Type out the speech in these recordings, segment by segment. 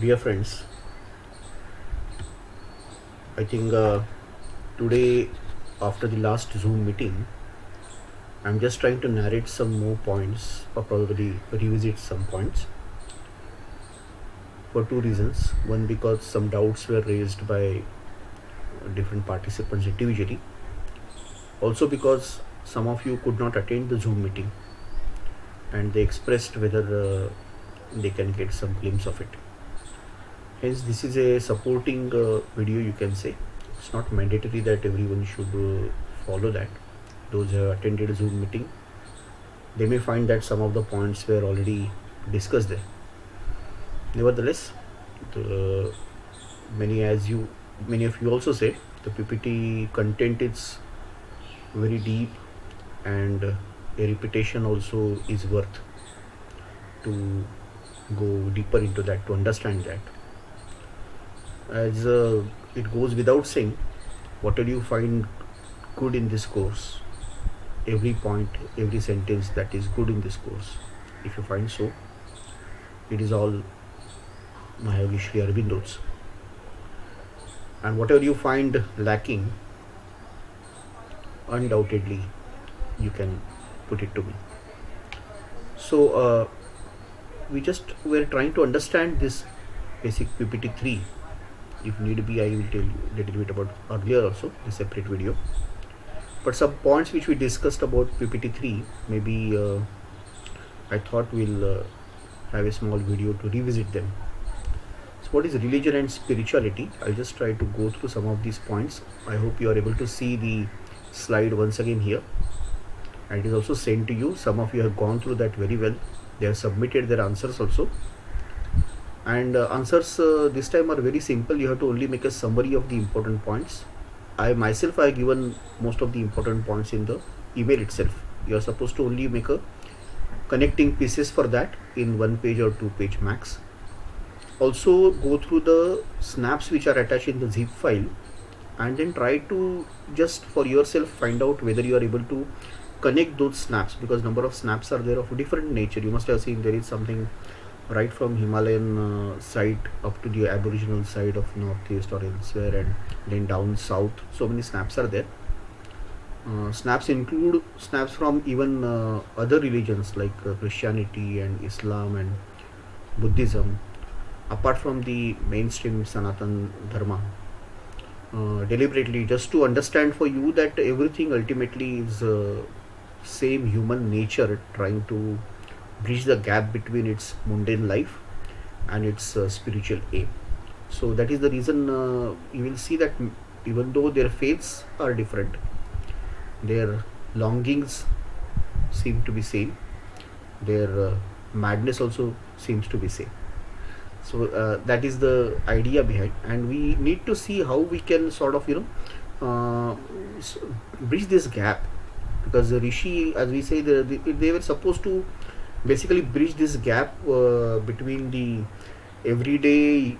Dear friends, I think today, after the last Zoom meeting, I'm just trying to narrate some more points or probably revisit some points for two reasons. One, because some doubts were raised by different participants individually. Also, because some of you could not attend the Zoom meeting and they expressed whether they can get some glimpse of it. Hence, this is a supporting video, you can say. It's not mandatory that everyone should follow that. Those who have attended Zoom meeting, they may find that some of the points were already discussed there. Nevertheless, the, many of you also said the PPT content is very deep and a repetition also is worth to go deeper into that, to understand that. As it goes without saying, whatever you find good in this course, every point, every sentence that is good in this course, if you find so, it is all Mahayagi Shri Aurobindo's. And whatever you find lacking, undoubtedly you can put it to me. So we're trying to understand this basic PPT 3. If need be, I will tell you a little bit about earlier also, a separate video. But some points which we discussed about PPT 3, maybe I thought we'll have a small video to revisit them. So what is religion and spirituality? I'll just try to go through some of these points. I hope you are able to see the slide once again here. And it is also sent to you. Some of you have gone through that very well. They have submitted their answers also. And answers this time are very simple. You have to only make a summary of the important points. I myself have given most of the important points in the email itself. You are supposed to only make a connecting pieces for that in 1 page or 2 page max. Also go through the snaps which are attached in the zip file and then try to just for yourself find out whether you are able to connect those snaps, because number of snaps are there of different nature. You must have seen there is something right from Himalayan side up to the Aboriginal side of northeast or elsewhere, and then down south. So many snaps are there. Snaps include snaps from even other religions like Christianity and Islam and Buddhism, apart from the mainstream Sanatan Dharma. Deliberately, just to understand for you that everything ultimately is same human nature trying to bridge the gap between its mundane life and its spiritual aim. So that is the reason you will see that even though their faiths are different, their longings seem to be same, their madness also seems to be same. So that is the idea behind, and we need to see how we can sort of bridge this gap, because the rishi, as we say, they were supposed to basically bridge this gap between the everyday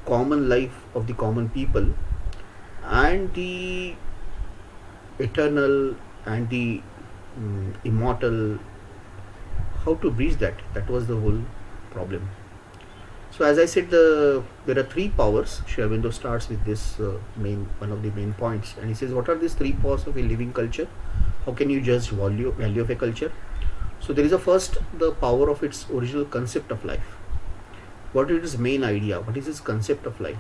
common life of the common people and the eternal and the immortal. How to bridge that was the whole problem. So as I said, there are three powers. Sri Aurobindo starts with this one of the main points, and he says, what are these three powers of a living culture? How can you judge value of a culture? So there is the power of its original concept of life. What is its main idea? What is its concept of life?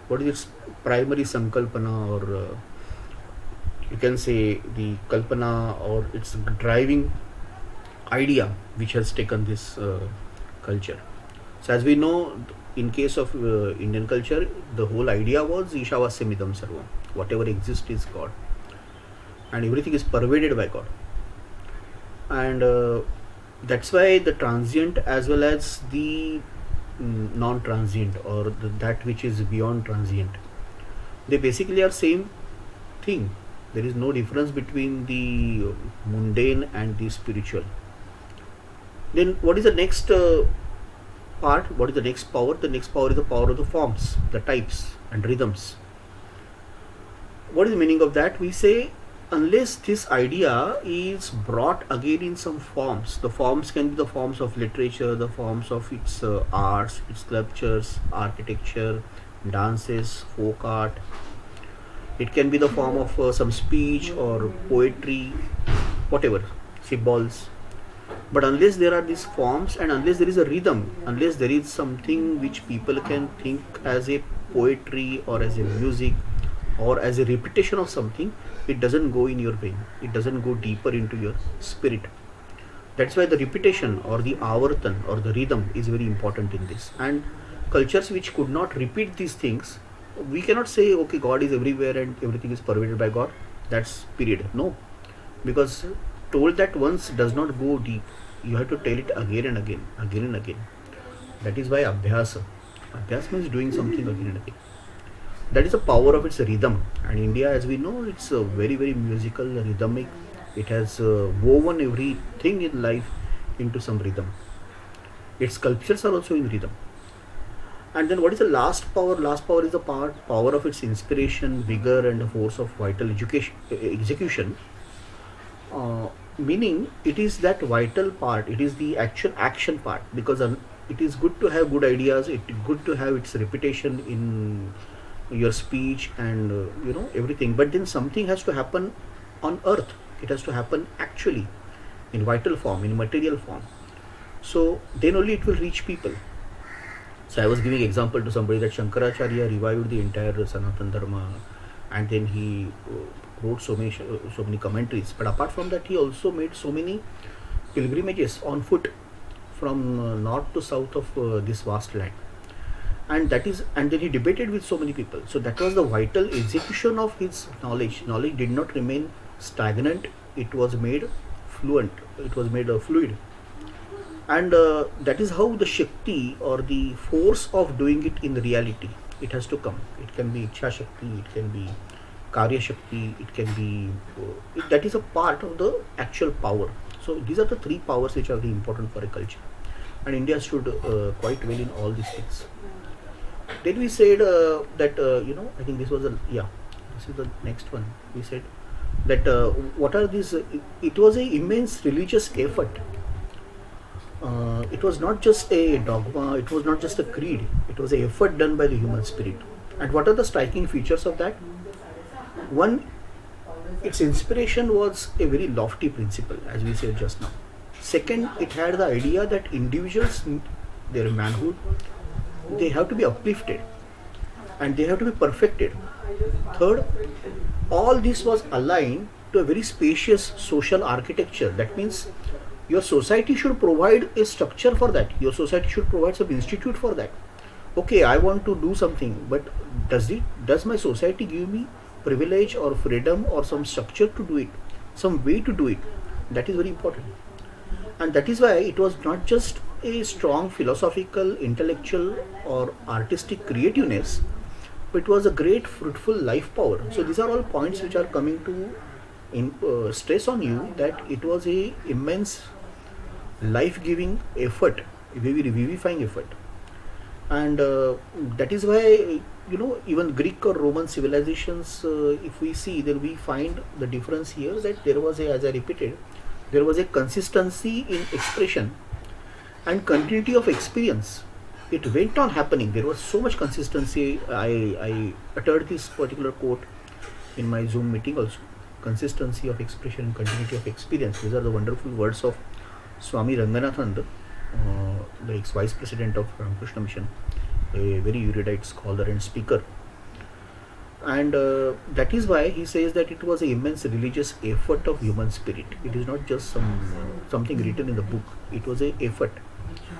What is its primary sankalpana, or you can say the kalpana, or its driving idea which has taken this culture. So as we know, in case of Indian culture, the whole idea was Ishavasyamidam Sarvam. Whatever exists is God, and everything is pervaded by God. And that's why the transient as well as the non-transient, or that which is beyond transient, they basically are same thing. There is no difference between the mundane and the spiritual. Then what is the next part? What is the next power? The next power is the power of the forms, the types and rhythms. What is the meaning of that? We say unless this idea is brought again in some forms, the forms can be the forms of literature, the forms of its arts, its sculptures, architecture, dances, folk art. It can be the form of some speech or poetry, whatever, symbols. But unless there are these forms and unless there is a rhythm, unless there is something which people can think as a poetry or as a music or as a repetition of something, it doesn't go in your vein, it doesn't go deeper into your spirit. That's why the repetition or the avartan or the rhythm is very important in this. And cultures which could not repeat these things, we cannot say okay, God is everywhere and everything is pervaded by God. That's period. No, because told that once does not go deep. You have to tell it again and again, again and again. That is why abhyasa. Abhyasa means doing something again and again. That is the power of its rhythm. And India, as we know, it's a very very musical, rhythmic. It has woven everything in life into some rhythm. Its sculptures are also in rhythm. And then what is the last power? Last power is the power of its inspiration, vigor, and the force of vital execution. Meaning, it is that vital part. It is the actual action part. Because it is good to have good ideas. It is good to have its reputation in your speech and everything. But then something has to happen on earth. It has to happen actually in vital form, in material form. So then only it will reach people. So I was giving example to somebody that Shankaracharya revived the entire Sanatan Dharma, and then he wrote so many commentaries. But apart from that, he also made so many pilgrimages on foot from north to south of this vast land. And then he debated with so many people. So that was the vital execution of his knowledge. Knowledge did not remain stagnant. It was made fluent. It was made fluid. And that is how the Shakti or the force of doing it in reality, it has to come. It can be Ichha Shakti, it can be Karya Shakti, it can be, that is a part of the actual power. So these are the three powers which are very important for a culture. And India stood quite well in all these things. Then we said that, I think this is the next one. We said that what are these, it was an immense religious effort. It was not just a dogma, it was not just a creed, it was an effort done by the human spirit. And what are the striking features of that? One, its inspiration was a very lofty principle, as we said just now. Second, it had the idea that individuals, their manhood, they have to be uplifted and they have to be perfected. Third, all this was aligned to a very spacious social architecture. That means your society should provide a structure for that. Your society should provide some institute for that. Okay, I want to do something, but does my society give me privilege or freedom or some structure to do it, some way to do it? That is very important. And that is why it was not just a strong philosophical, intellectual or artistic creativeness, but it was a great fruitful life power. So these are all points which are coming to stress on you that it was a immense life-giving effort, a very revivifying effort. And that is why even Greek or Roman civilizations, if we see, then we find the difference here that there was as I repeated, there was a consistency in expression and continuity of experience. It went on happening. There was so much consistency. I uttered this particular quote in my Zoom meeting also. Consistency of expression and continuity of experience. These are the wonderful words of Swami Ranganathan, the ex-vice president of Ramakrishna Mission, a very erudite scholar and speaker. And that is why he says that it was an immense religious effort of human spirit. It is not just something written in the book. It was an effort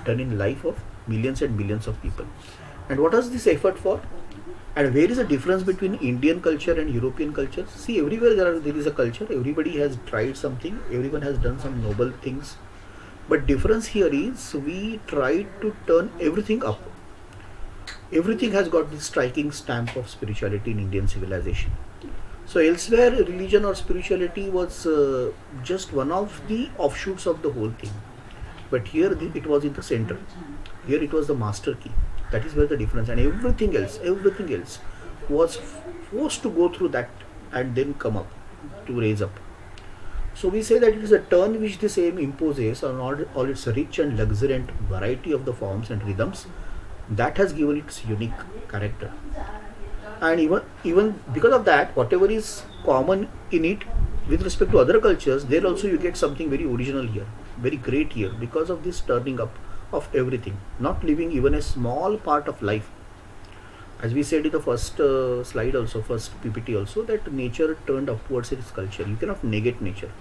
done in life of millions and millions of people. And what was this effort for? And where is the difference between Indian culture and European culture? See, everywhere there is a culture. Everybody has tried something. Everyone has done some noble things. But difference here is we try to turn everything up. Everything has got this striking stamp of spirituality in Indian civilization. So elsewhere, religion or spirituality was just one of the offshoots of the whole thing. But here it was in the center. Here it was the master key. That is where the difference. And everything else was forced to go through that and then come up. to raise up. So we say that it is a turn which the same imposes on all its rich and luxuriant variety of the forms and rhythms that has given its unique character. And even because of that, whatever is common in it with respect to other cultures, there also you get something very original here, very great here, because of this turning up of everything, not leaving even a small part of life. As we said in the first slide also, first PPT also, that nature turned upwards in its culture. You cannot negate nature.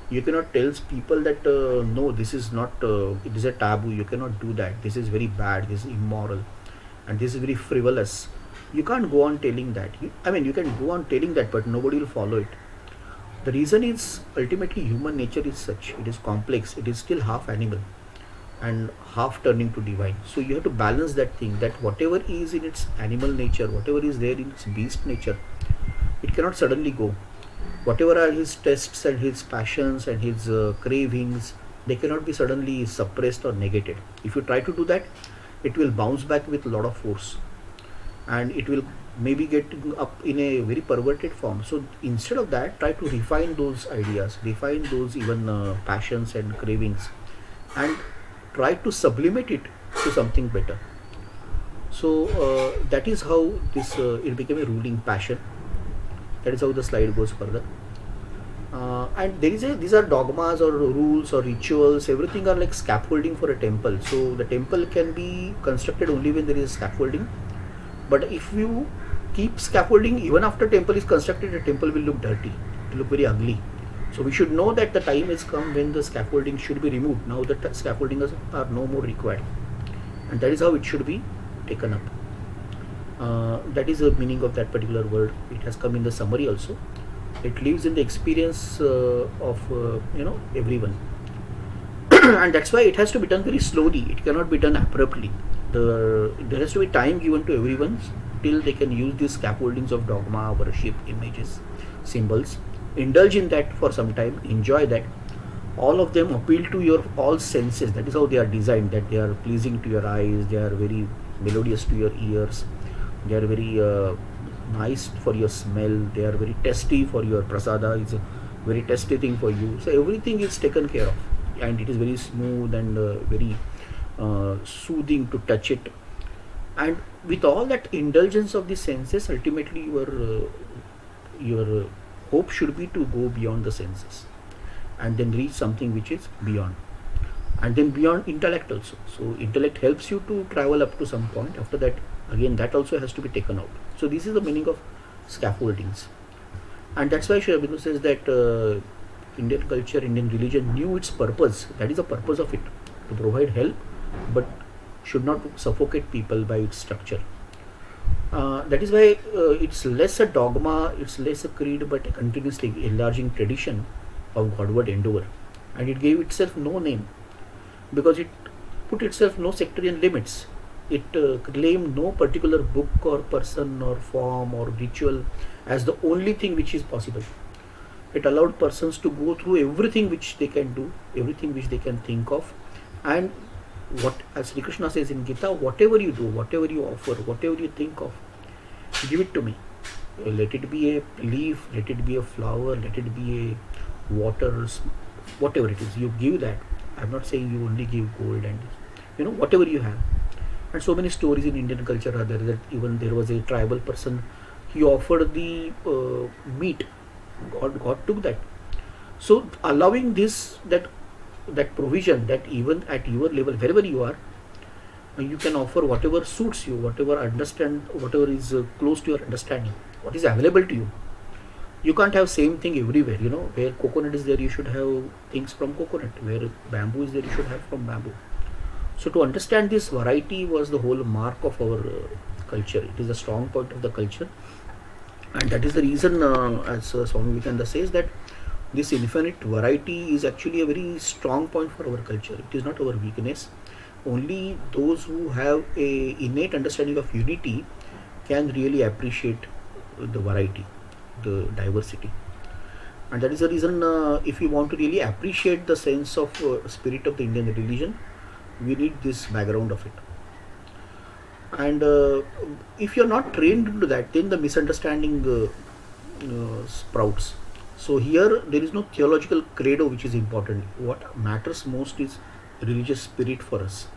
You cannot tell people that no, this is not, it is a taboo, you cannot do that, this is very bad, this is immoral, and this is very frivolous. You can't go on telling that. You can go on telling that, but nobody will follow it. The reason is ultimately human nature is such, it is complex, it is still half animal and half turning to divine. So you have to balance that thing, that whatever is in its animal nature, whatever is there in its beast nature, it cannot suddenly go. Whatever are his tests and his passions and his cravings, they cannot be suddenly suppressed or negated. If you try to do that, it will bounce back with a lot of force, and it will maybe get up in a very perverted form. So instead of that, try to refine those ideas, refine those even passions and cravings, and try to sublimate it to something better. So that is how this it became a ruling passion. That is how the slide goes further. And these are dogmas or rules or rituals. Everything are like scaffolding for a temple. So the temple can be constructed only when there is scaffolding. But if you keep scaffolding even after temple is constructed, the temple will look dirty. It will look very ugly. So we should know that the time has come when the scaffolding should be removed. Now that scaffolding are no more required, and that is how it should be taken up. That is the meaning of that particular word. It has come in the summary also. It lives in the experience of everyone, and that's why it has to be done very slowly. It cannot be done abruptly. There has to be time given to everyone till they can use these scaffoldings of dogma, worship, images, symbols. Indulge in that for some time. Enjoy that. All of them appeal to your all senses. That is how they are designed. That they are pleasing to your eyes. They are very melodious to your ears. They are very nice for your smell. They are very tasty for your prasada. It's a very tasty thing for you. So everything is taken care of, and it is very smooth and very soothing to touch it. And with all that indulgence of the senses, ultimately your hope should be to go beyond the senses, and then reach something which is beyond, and then beyond intellect also. So intellect helps you to travel up to some point. After that, again, that also has to be taken out. So this is the meaning of scaffoldings, and that's why Sri Aurobindo says that Indian culture, Indian religion knew its purpose. That is the purpose of it, to provide help, but should not suffocate people by its structure. That is why it's less a dogma, it's less a creed, but a continuously enlarging tradition of Godward endeavor. And it gave itself no name, because it put itself no sectarian limits. It claimed no particular book or person or form or ritual as the only thing which is possible. It allowed persons to go through everything which they can do, everything which they can think of, and what, as Sri Krishna says in Gita, whatever you do, whatever you offer, whatever you think of, give it to me. Let it be a leaf, let it be a flower, let it be a water, whatever it is, you give that. I'm not saying you only give gold and whatever you have. And so many stories in Indian culture are there, that even there was a tribal person, he offered the meat, God took that. So allowing this, that provision, that even at your level, wherever you are, you can offer whatever suits you, whatever is close to your understanding, what is available to you. You can't have same thing everywhere. Where coconut is there, you should have things from coconut. Where bamboo is there, you should have from bamboo. So to understand this variety was the whole mark of our culture. It is a strong point of the culture, and that is the reason, as Swami Vivekananda says, that this infinite variety is actually a very strong point for our culture. It is not our weakness. Only those who have a innate understanding of unity can really appreciate the variety, the diversity. And that is the reason, if you want to really appreciate the sense of spirit of the Indian religion, we need this background of it. And if you're not trained into that, then the misunderstanding sprouts. So here there is no theological credo which is important. What matters most is religious spirit for us.